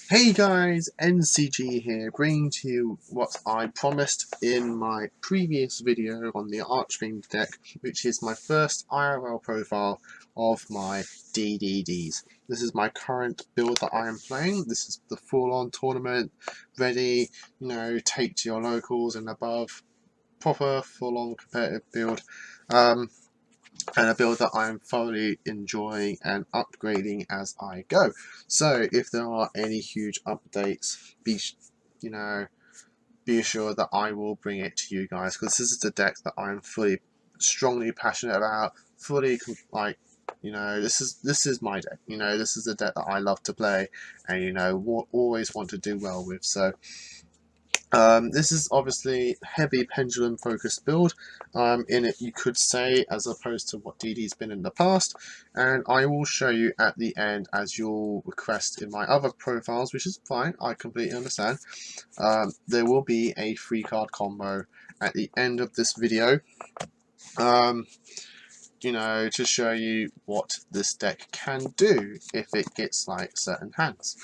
Hey guys, NCG here, bringing to you what I promised in my previous video on the Archfiend deck, which is my first IRL profile of my DDDs. This is my current build that I am playing. This is the full-on tournament, ready, take to your locals and above, proper full-on competitive build. And a build that I'm thoroughly enjoying and upgrading as I go. So if there are any huge updates, be assured that I will bring it to you guys, because this is the deck that I'm strongly passionate about, this is my deck. This is the deck that I love to play, and always want to do well with. So this is obviously heavy pendulum focused build in it, you could say, as opposed to what DD's been in the past, and I will show you at the end, as you'll request in my other profiles, which is fine, I completely understand. There will be a 3-card combo at the end of this video, to show you what this deck can do if it gets like certain hands.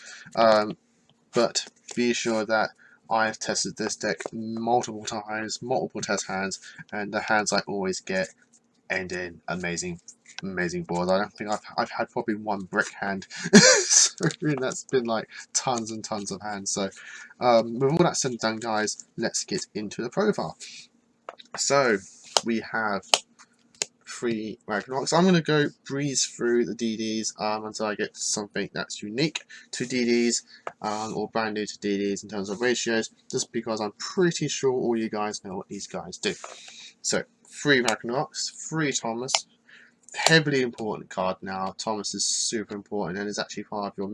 But be assured that I've tested this deck multiple times, multiple test hands, and the hands I always get end in amazing boards. I don't think I've had probably one brick hand, so that's been like tons and tons of hands. So with all that said and done, guys, let's get into the profile. So we have 3 Ragnaroks. I'm going to go breeze through the DDs until I get something that's unique to DDs or brand new to DDs in terms of ratios, just because I'm pretty sure all you guys know what these guys do. So 3 Ragnaroks, 3 Thomas, heavily important card now. Thomas is super important and is actually part of your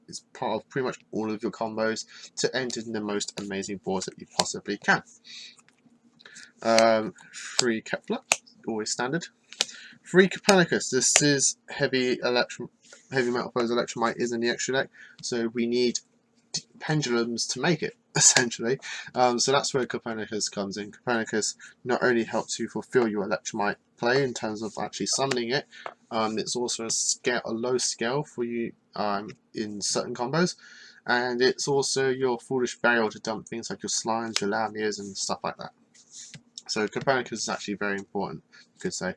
it's part of pretty much all of your combos to enter in the most amazing boards that you possibly can. 3 Kepler, always standard. 3 Copernicus. This is heavy metal foes electromite is in the extra deck, so we need pendulums to make it, essentially. So that's where Copernicus comes in. Copernicus not only helps you fulfill your electromite play in terms of actually summoning it, it's also a low scale for you in certain combos, and it's also your foolish burial to dump things like your slimes, your lamias, and stuff like that. So Copernicus is actually very important, you could say.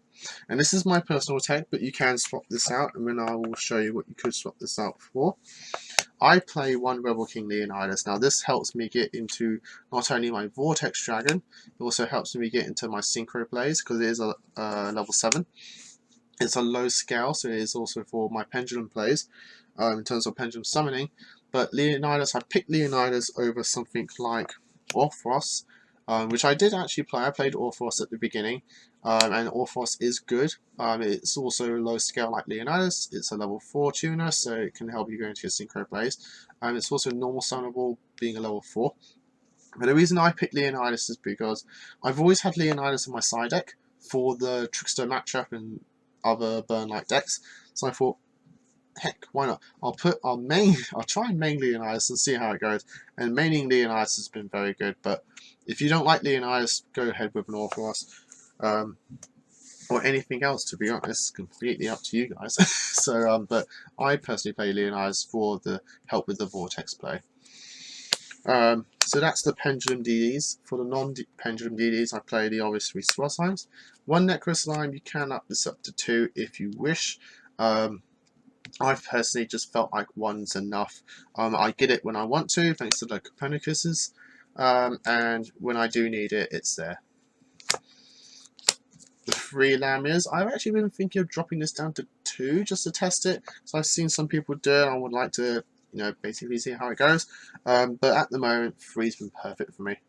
And this is my personal take, but you can swap this out, and then I will show you what you could swap this out for. I play 1 Rebel King Leonidas. Now this helps me get into not only my Vortex Dragon, it also helps me get into my Synchro plays, because it is a level 7. It's a low scale, so it is also for my Pendulum plays, in terms of Pendulum summoning. But Leonidas, I picked Leonidas over something like Orthros, which I did actually play. I played Orthros at the beginning, and Orthros is good. It's also low scale like Leonidas. It's a level 4 tuner, so it can help you go into your synchro plays. It's also normal summonable, being a level 4. But the reason I picked Leonidas is because I've always had Leonidas in my side deck for the Trickster matchup and other burn-like decks. So I thought, heck, why not? I'll try and main Leonidas and see how it goes. And maining Leonidas has been very good, but if you don't like Leonidas, go ahead with an Orthros. Or anything else, to be honest, completely up to you guys. So, but I personally play Leonidas for the help with the Vortex play. So that's the Pendulum DDs. For the non-Pendulum DDs, I play the obvious 3 Swell Slimes. 1 Necro Slime, you can up this up to 2 if you wish. I've personally just felt like 1's enough. I get it when I want to, thanks to the Copernicuses, and when I do need it, it's there. The 3 Lamias, I've actually been thinking of dropping this down to 2 just to test it. So I've seen some people do it, and I would like to, basically see how it goes. But at the moment, 3's been perfect for me.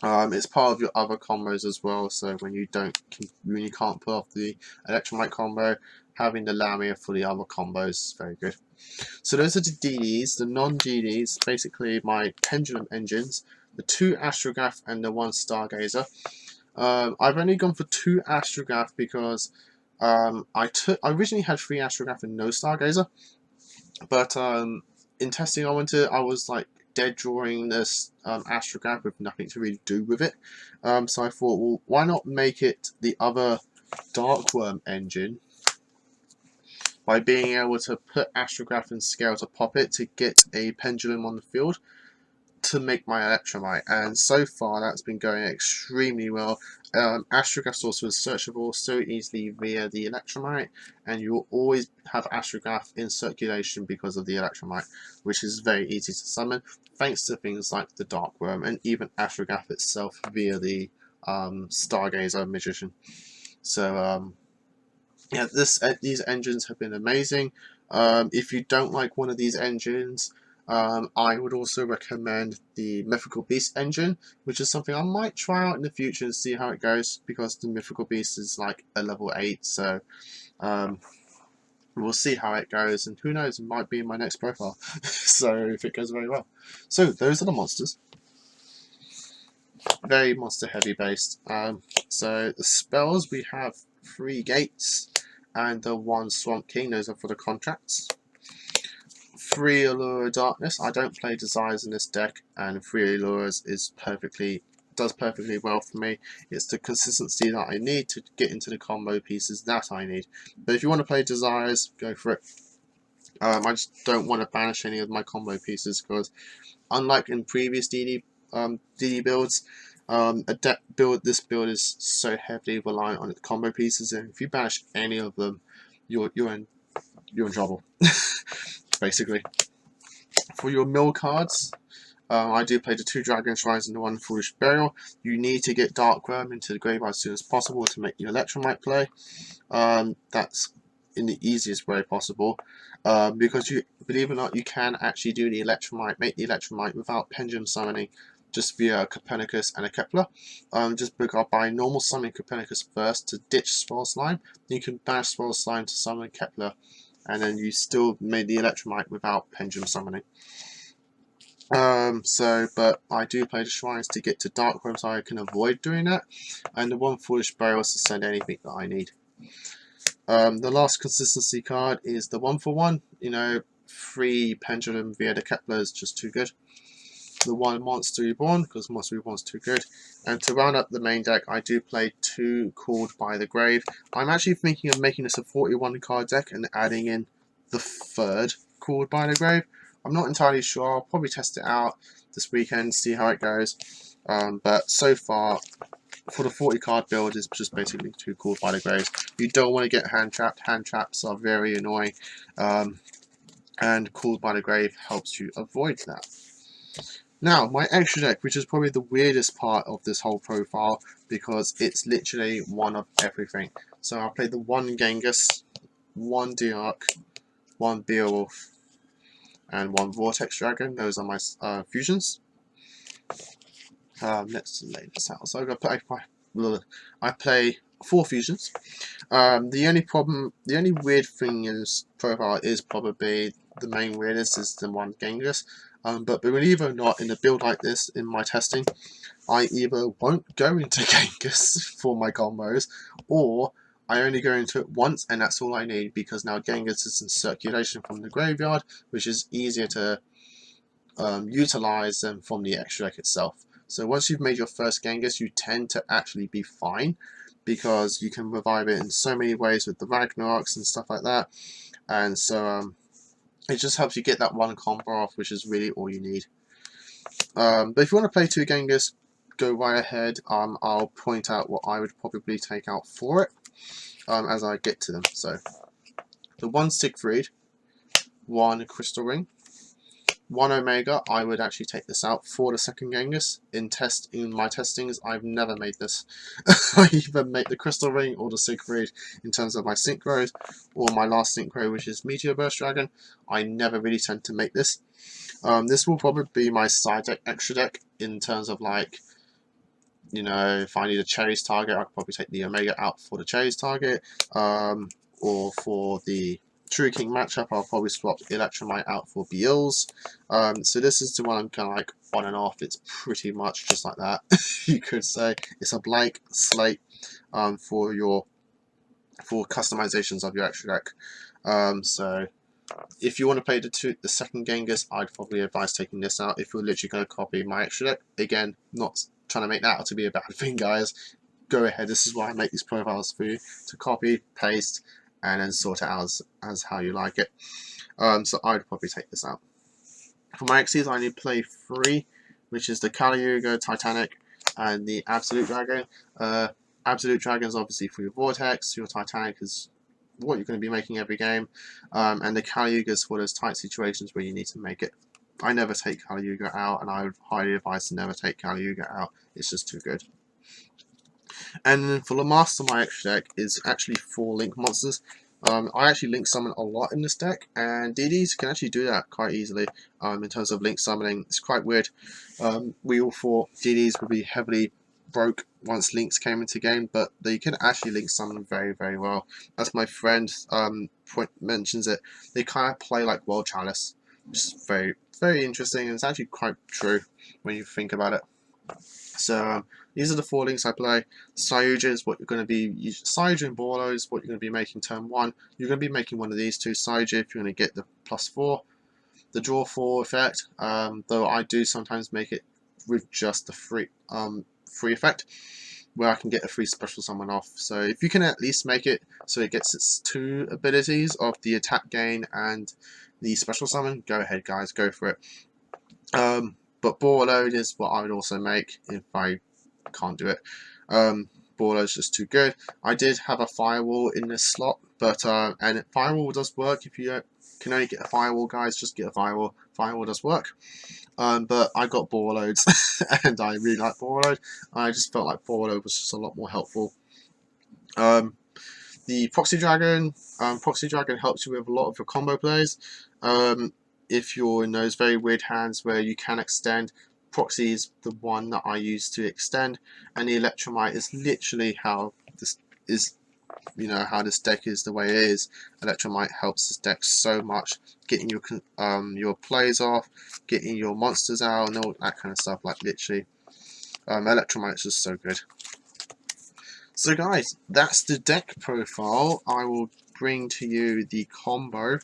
It's part of your other combos as well, so when you can't pull off the Electromite combo, having the Lamia for the other combos is very good. So those are the DDs. The non-DDs, basically my Pendulum engines, the 2 Astrograph and the 1 Stargazer. I've only gone for 2 Astrograph because I originally had 3 Astrograph and no Stargazer, but in testing I was like dead drawing this Astrograph with nothing to really do with it. So I thought, well, why not make it the other Darkworm engine, by being able to put astrograph and scale to pop it to get a pendulum on the field to make my electromite, and so far that's been going extremely well. Astrograph source was searchable so easily via the electromite, and you'll always have astrograph in circulation because of the electromite, which is very easy to summon thanks to things like the dark worm and even astrograph itself via the stargazer magician. So yeah, these engines have been amazing. If you don't like one of these engines, I would also recommend the Mythical Beast engine, which is something I might try out in the future and see how it goes, because the Mythical Beast is like a level 8, so we'll see how it goes, and who knows, it might be in my next profile, so if it goes very well. So those are the monsters. Very monster heavy based. So the spells, we have 3 gates and the 1 Swamp King, those are for the contracts. 3 Allure of Darkness. I don't play Desires in this deck, and 3 Allures does perfectly well for me. It's the consistency that I need to get into the combo pieces that I need. But if you want to play Desires, go for it. I just don't want to banish any of my combo pieces, because unlike in previous DD builds, this build is so heavily reliant on its combo pieces, and if you banish any of them, you're in trouble. Basically. For your mill cards, I do play the 2 Dragon Shrines and the 1 Foolish Burial. You need to get Darkworm into the graveyard as soon as possible to make your Electromite play. That's in the easiest way possible, because you, believe it or not, you can actually do the Electromite, make the Electromite without Pendulum summoning, just via Copernicus and a Kepler. Just by normal summoning Copernicus first to ditch Swirl Slime. You can banish Swirl Slime to summon Kepler, and then you still made the Electromite without Pendulum summoning. But I do play the Shrines to get to Darkworm, so I can avoid doing that, and the 1 Foolish Burial is to send anything that I need. The last consistency card is the 1-for-1. You know, 3 Pendulum via the Kepler is just too good. The 1 Monster Reborn, because Monster Reborn is too good. And to round up the main deck, I do play 2 Called by the Grave. I'm actually thinking of making this a 41 card deck and adding in the 3rd Called by the Grave. I'm not entirely sure. I'll probably test it out this weekend, see how it goes. But so far, for the 40 card build, is just basically 2 Called by the Graves. You don't want to get hand trapped. Hand traps are very annoying. And Called by the Grave helps you avoid that. Now, my extra deck, which is probably the weirdest part of this whole profile, because it's literally one of everything. So I'll play the 1 Genghis, 1 Diarch, 1 Beowulf, and 1 Vortex Dragon. Those are my fusions. Let's lay this out. So I play 4 fusions. The only weird thing in this profile is probably the main weirdest is the 1 Genghis. But believe it or not, in a build like this, in my testing, I either won't go into Genghis for my combos, or I only go into it once, and that's all I need, because now Genghis is in circulation from the graveyard, which is easier to utilize than from the extra deck itself. So once you've made your first Genghis, you tend to actually be fine, because you can revive it in so many ways with the Ragnaroks and stuff like that, and so it just helps you get that 1 combo off, which is really all you need. But if you want to play 2 Genghis, go right ahead. I'll point out what I would probably take out for it as I get to them. So the 1 Siegfried, 1 Crystal Ring, 1 Omega. I would actually take this out for the 2nd Genghis. In my testings, I've never made this. I either make the Crystal Ring or the Siegfried in terms of my synchros, or my last synchro, which is Meteor Burst Dragon. I never really tend to make this. This will probably be my side deck extra deck in terms of, like, you know, if I need a Chase target, I could probably take the Omega out for the Chase target, or for the True King matchup, I'll probably swap Electromite out for Beals. So this is the one I'm kind of like on and off. It's pretty much just like that. You could say it's a blank slate for customizations of your extra deck. So if you want to play the 2nd Genghis, I'd probably advise taking this out if you're literally going to copy my extra deck. Again, not trying to make that out to be a bad thing, guys. Go ahead. This is why I make these profiles for you, to copy, paste, and then sort it out as how you like it. So I'd probably take this out. For my Xyz, I need to play 3, which is the YUGIOH, Titanic, and the Absolute Dragon. Absolute Dragon is obviously for your Vortex, your Titanic is what you're going to be making every game, and the YUGIOH is for those tight situations where you need to make it. I never take YUGIOH out, and I would highly advise to never take YUGIOH out, it's just too good. And then for the master of my extra deck is actually 4 link monsters. I actually link summon a lot in this deck, and DDs can actually do that quite easily. In terms of link summoning, it's quite weird. We all thought DDs would be heavily broke once links came into game, but they can actually link summon very, very well. As my friend mentions it, they kind of play like World Chalice, which is very, very interesting, and it's actually quite true when you think about it. So these are the 4 links I play. Sayuja is what you're going to be. Sayuja and Borlo is what you're going to be making turn 1. You're going to be making one of these 2. Sayuja if you're going to get the +4, the draw 4 effect. Though I do sometimes make it with just the free effect, where I can get a free special summon off. So if you can at least make it so it gets its 2 abilities of the attack gain and the special summon, go ahead guys, go for it. But Ball Load is what I would also make if I can't do it. Ball Load is just too good. I did have a Firewall in this slot, but and Firewall does work. If you can only get a Firewall, guys, just get a Firewall. Firewall does work. But I got Ball Loads, and I really like Ball Load. I just felt like Ball Load was just a lot more helpful. The Proxy Dragon helps you with a lot of your combo plays. If you're in those very weird hands where you can extend, Proxy is the one that I use to extend, and the Electromite is literally how this is, how this deck is the way it is. Electromite helps this deck so much, getting your plays off, getting your monsters out, and all that kind of stuff. Like literally, Electromite is just so good. So guys, that's the deck profile. I will bring to you the combo.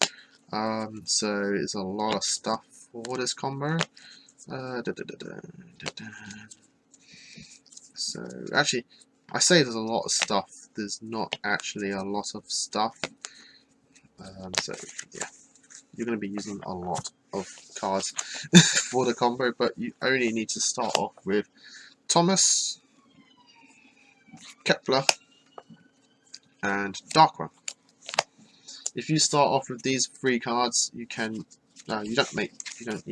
So it's a lot of stuff for this combo. So actually, I say there's a lot of stuff. There's not actually a lot of stuff. So yeah, you're going to be using a lot of cards for the combo, but you only need to start off with Thomas, Kepler, and Darkworm. If you start off with these 3 cards, you can. No, you don't need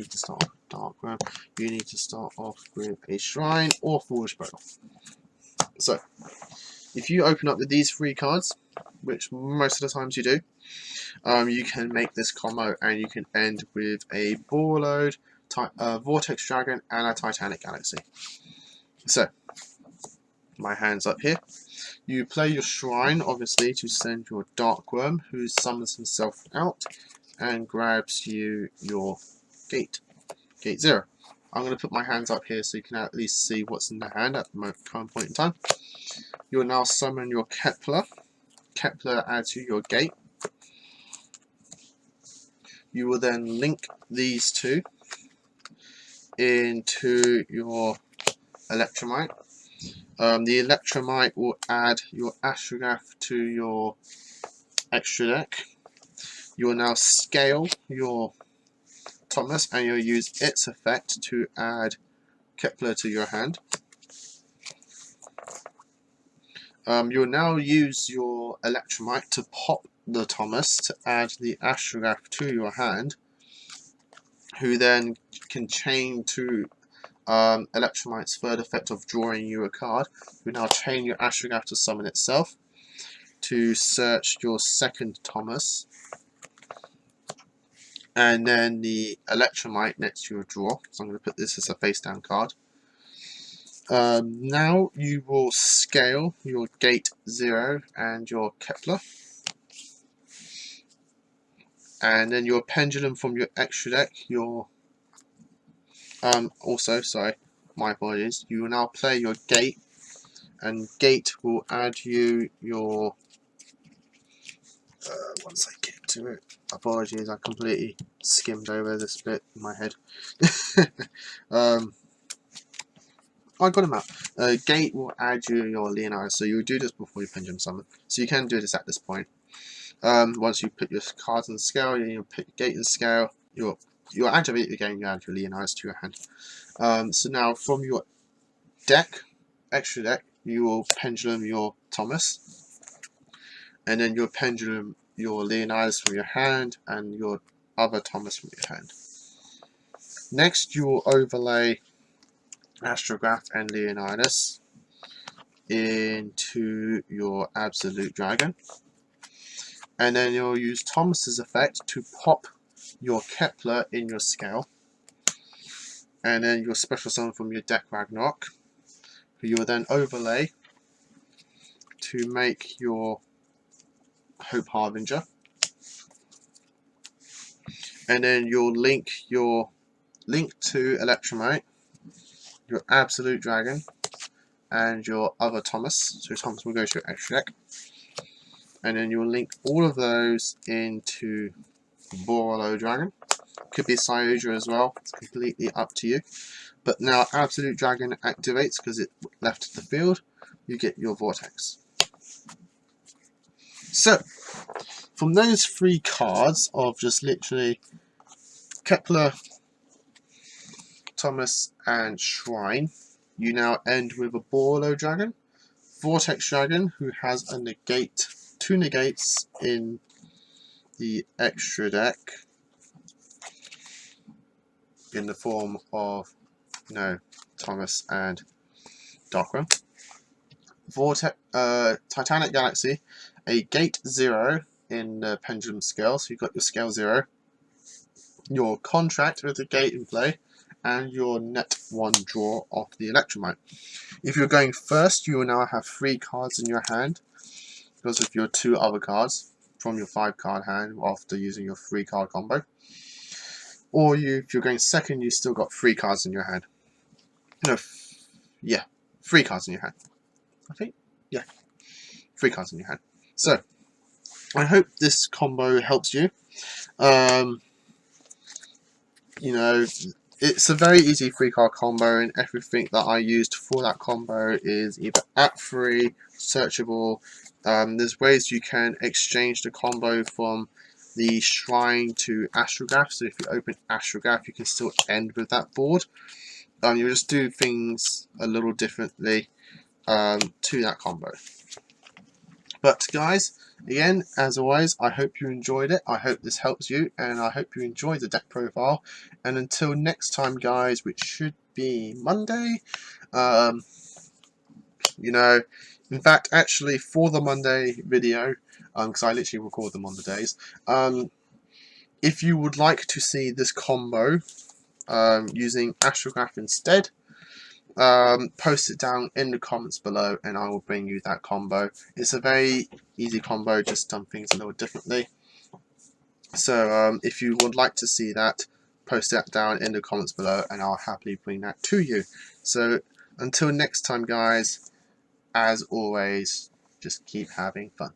to start off with Darkworm. You need to start off with a Shrine or Foolish Bridle. So, if you open up with these 3 cards, which most of the times you do, you can make this combo, and you can end with a Ball Load, Vortex Dragon, and a Titanic Galaxy. So, my hand's up here. You play your Shrine, obviously, to send your Darkworm, who summons himself out and grabs you your Gate 0. I'm going to put my hands up here so you can at least see what's in the hand at the current point in time. You'll now summon your Kepler. Kepler adds you your Gate. You will then link these 2 into your Electromite. The Electromite will add your Astrograph to your extra deck. You will now scale your Thomas, and you'll use its effect to add Kepler to your hand. You'll now use your Electromite to pop the Thomas to add the Astrograph to your hand, who then can chain to Electromite's third effect of drawing you a card. You now chain your Astrograph to summon itself, to search your second Thomas, and then the Electromite next to your draw. So I'm going to put this as a face down card. Now you will scale your Gate 0 and your Kepler, and then your Pendulum from your extra deck. Your also, sorry, my apologies. You will now play your Gate, and Gate will add you your. Once I get to it, apologies, I completely skimmed over this bit in my head. I got him out. Gate will add you your Leonardo, so you'll do this before you Pendulum Summon. So you can do this at this point. Once you put your cards on the scale, you put your gate in the scale, you'll activate the game, you add your Leonidas to your hand. So now from your deck, extra deck, you will pendulum your Thomas, and then you'll pendulum your Leonidas from your hand and your other Thomas from your hand. Next, you will overlay Astrograph and Leonidas into your Absolute Dragon, and then you'll use Thomas's effect to pop your Kepler in your scale, and then your special summon from your deck Ragnarok, who you will then overlay to make your Hope Harbinger, and then you'll link to Electromite, your Absolute Dragon, and your other Thomas. So Thomas will go to your extra deck, and then you'll link all of those into Borolo Dragon. Could be Cyodra as well, it's completely up to you. But now Absolute Dragon activates because it left the field, you get your Vortex. So, from those 3 cards of just literally Kepler, Thomas and Shrine, you now end with a Borolo Dragon, Vortex Dragon, who has a negate, 2 negates in the extra deck, in the form of Thomas and Darkroom. Vortex, Titanic Galaxy, a gate 0 in the pendulum scale, so you've got your scale 0, your contract with the gate in play, and your net 1 draw off the Electromite. If you're going first, you will now have 3 cards in your hand because of your 2 other cards from your 5 card hand after using your 3 card combo. Or if you're going second, you still got 3 cards in your hand. No, yeah, 3 cards in your hand. I think, yeah, 3 cards in your hand. So, I hope this combo helps you. It's a very easy 3 card combo, and everything that I used for that combo is either app free, searchable. There's ways you can exchange the combo from the Shrine to Astrograph, so if you open Astrograph you can still end with that board. You'll just do things a little differently to that combo. But guys, again, as always, I hope you enjoyed it. I hope this helps you, and I hope you enjoyed the deck profile. And until next time, guys, which should be Monday, in fact, actually, for the Monday video, because I literally record them on the days, if you would like to see this combo using Astrograph instead, post it down in the comments below and I will bring you that combo. It's a very easy combo, just done things a little differently. So if you would like to see that, post that down in the comments below and I'll happily bring that to you. So until next time, guys, as always, just keep having fun.